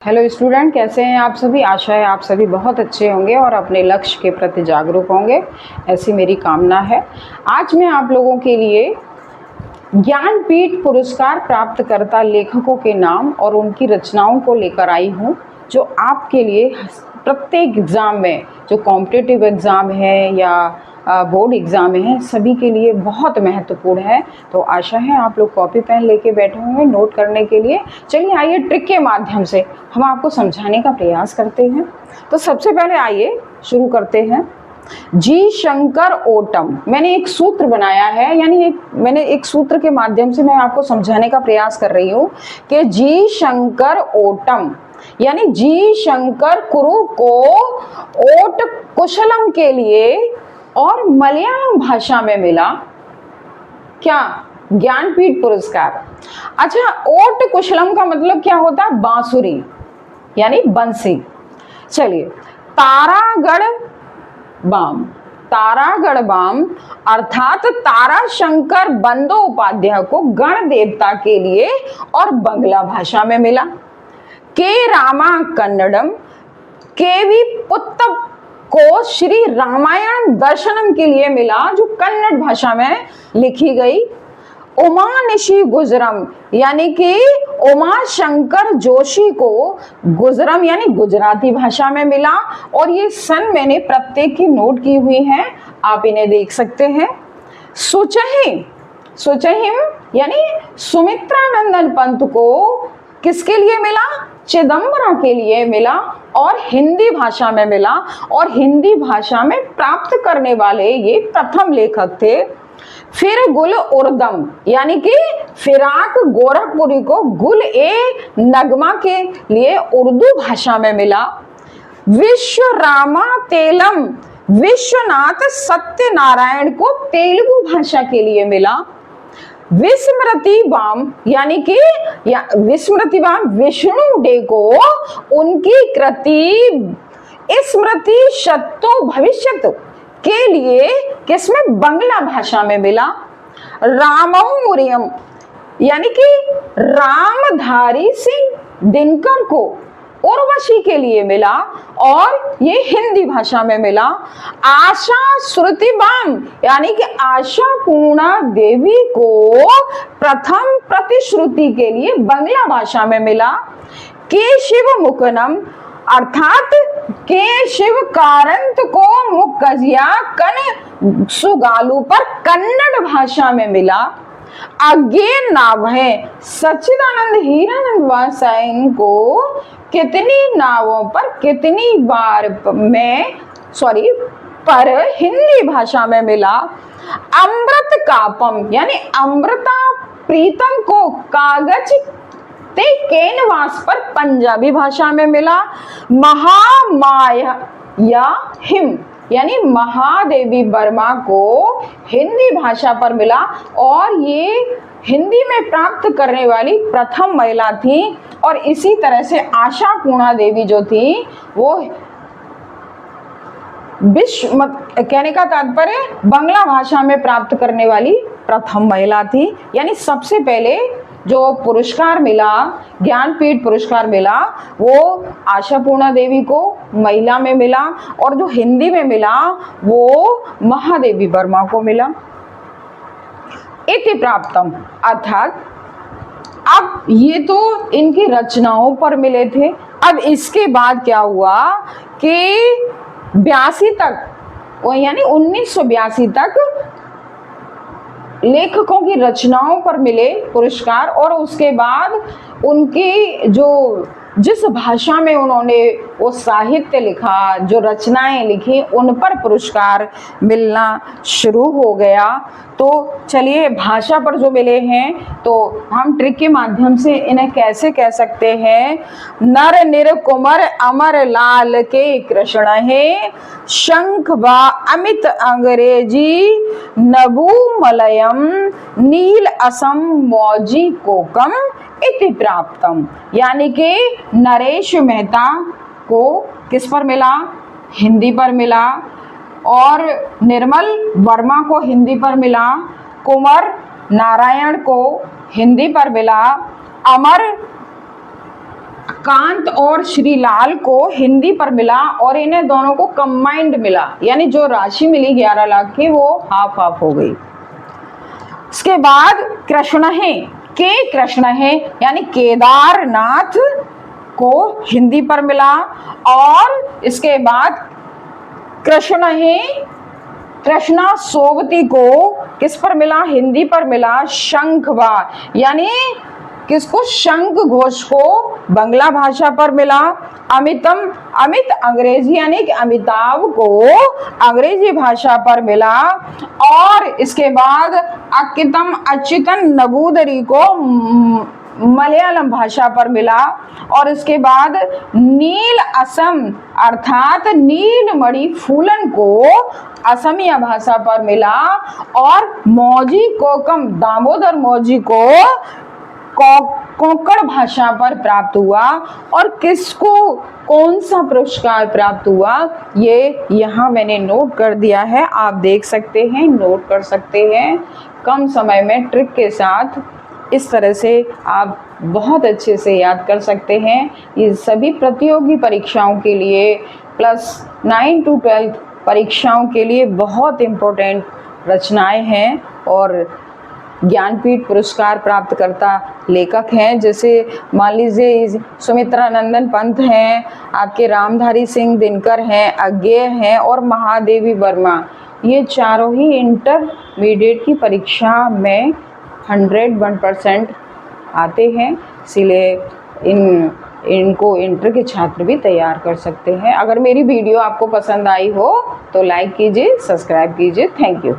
Hello student, कैसे हैं आप सभी। आशा है आप सभी बहुत अच्छे होंगे और अपने लक्ष्य के प्रति जागरूक होंगे, ऐसी मेरी कामना है। आज मैं आप लोगों के लिए ज्ञानपीठ पुरस्कार प्राप्तकर्ता लेखकों के नाम और उनकी रचनाओं को लेकर आई हूँ, जो आपके लिए प्रत्येक एग्ज़ाम में, जो कॉम्पिटिटिव एग्ज़ाम है या बोर्ड एग्ज़ाम है, सभी के लिए बहुत महत्वपूर्ण है। तो आशा है आप लोग कॉपी पेन लेके बैठे होंगे नोट करने के लिए। चलिए आइए ट्रिक के माध्यम से हम आपको समझाने का प्रयास करते हैं। तो सबसे पहले आइए शुरू करते हैं। जी शंकर ओटम, मैंने एक सूत्र बनाया है, यानी मैंने एक सूत्र के माध्यम से मैं आपको समझाने का प्रयास कर रही हूँ कि जी शंकर ओटम, यानी जी शंकर कुरु को ओट कुशलम के लिए और मलयालम भाषा में मिला क्या? ज्ञानपीठ पुरस्कार। अच्छा, ओट कुशलम का मतलब क्या होता है? बांसुरी यानी बंसी। चलिए, तारागढ़ बाम, तारागढ़ बाम अर्थात ताराशंकर बंदोपाध्याय को गण देवता के लिए और बंगला भाषा में मिला। के रामा कन्नडम, केवी पुत्तप को श्री रामायण दर्शनम के लिए मिला, जो कन्नड़ भाषा में लिखी गई। उमा निशी गुजरम, यानी कि उमा शंकर जोशी को गुजरम यानी गुजराती भाषा में मिला। और ये सन मैंने प्रत्येक की नोट की हुई है, आप इन्हें देख सकते हैं। सुचहिम, सुचहिम यानी सुमित्रा नंदन पंत को किसके लिए मिला? चिदंबरा के लिए मिला और हिंदी भाषा में मिला। और हिंदी भाषा में प्राप्त करने वाले ये प्रथम लेखक थे। फिर गुल उर्दम, यानी कि फिराक गोरखपुरी को गुल ए नगमा के लिए उर्दू भाषा में मिला। विश्व रामा तेलम, विश्वनाथ सत्यनारायण को तेलुगु भाषा के लिए मिला। विस्मृति बाम, यानी कि विस्मृति बाम विष्णु डे को उनकी कृति स्मृति शतो भविष्यत के लिए किसमें? बंगला भाषा में मिला। रामौरियम, यानी कि रामधारी सिंह दिनकर को उर्वशी के लिए मिला और ये हिंदी भाषा में मिला। आशा श्रुति बाम, यानी कि आशा पूर्णा देवी को प्रथम प्रतिश्रुति के लिए बंगला भाषा में मिला। के शिव मुकनम, अर्थात के शिव कारंत को मुकजिया कन सुगालू पर कन्नड़ भाषा में मिला। अज्ञे नाव है, सच्चिदानंद हीरानंद वासाई को कितनी नावों पर कितनी बार पर हिंदी भाषा में मिला। अमृत कापम, यानी अमृता प्रीतम को कागज ते कैनवास पर पंजाबी भाषा में मिला। महामाया या हिम, यानी महादेवी वर्मा को हिंदी भाषा पर मिला और ये हिंदी में प्राप्त करने वाली प्रथम महिला थी। और इसी तरह से आशा पूर्णा देवी जो थी वो कहने का तात्पर्य बंगला भाषा में प्राप्त करने वाली प्रथम महिला थी। यानी सबसे पहले जो पुरस्कार मिला, ज्ञानपीठ पुरस्कार मिला, वो आशा पूर्णा देवी को महिला में मिला और जो हिंदी में मिला वो महादेवी वर्मा को मिला। इति प्राप्तम, अर्थात अब ये तो इनकी रचनाओं पर मिले थे। अब इसके बाद क्या हुआ कि 82 तक, यानी 1982 तक लेखकों की रचनाओं पर मिले पुरस्कार। और उसके बाद उनकी जो जिस भाषा में उन्होंने वो साहित्य लिखा, जो रचनाएं लिखी, उन पर पुरस्कार मिलना शुरू हो गया। तो चलिए, भाषा पर जो मिले हैं तो हम ट्रिक के माध्यम से इन्हें कैसे कह सकते हैं। नर निर कुमर अमर लाल के कृष्ण है, शंख बा अमित अंग्रेजी नभू मलयम, नील असम मौजी कोकम इति प्राप्तम। यानी कि नरेश मेहता को किस पर मिला? हिंदी पर मिला। और निर्मल वर्मा को हिंदी पर मिला। कुंवर नारायण को हिंदी पर मिला। अमर कांत और श्रीलाल को हिंदी पर मिला और इन्हें दोनों को कंबाइंड मिला, यानी जो राशि मिली 11 लाख की वो हाफ हाफ हो गई। इसके बाद कृष्ण है यानी केदारनाथ को हिंदी पर मिला, और इसके बाद कृष्णा सोबती को किस पर मिला? हिंदी पर मिला शंखवा, यानी किसको? शंख घोष को बंगला भाषा पर मिला। अमित अंग्रेजी यानी कि अमिताभ को अंग्रेजी भाषा पर मिला, और इसके बाद अच्युतन नबूदरी को मलयालम भाषा पर मिला, और इसके बाद नील असम अर्थात नीलमणि फूलन को असमिया भाषा पर मिला, और मौजी कोकम दामोदर मौजी को कोंकण भाषा पर प्राप्त हुआ। और किसको कौन सा पुरस्कार प्राप्त हुआ ये यहाँ मैंने नोट कर दिया है, आप देख सकते हैं, नोट कर सकते हैं। कम समय में ट्रिक के साथ इस तरह से आप बहुत अच्छे से याद कर सकते हैं। ये सभी प्रतियोगी परीक्षाओं के लिए प्लस 9 to 12 परीक्षाओं के लिए बहुत इम्पोर्टेंट रचनाएं हैं, और ज्ञानपीठ पुरस्कार प्राप्तकर्ता लेखक हैं, जैसे मान लीजिए सुमित्रा नंदन पंत हैं, आपके रामधारी सिंह दिनकर हैं, अज्ञेय हैं और महादेवी वर्मा। ये चारों ही इंटरमीडिएट की परीक्षा में 101% आते हैं, इसीलिए इनको इंटर के छात्र भी तैयार कर सकते हैं। अगर मेरी वीडियो आपको पसंद आई हो तो लाइक कीजिए, सब्सक्राइब कीजिए। Thank you.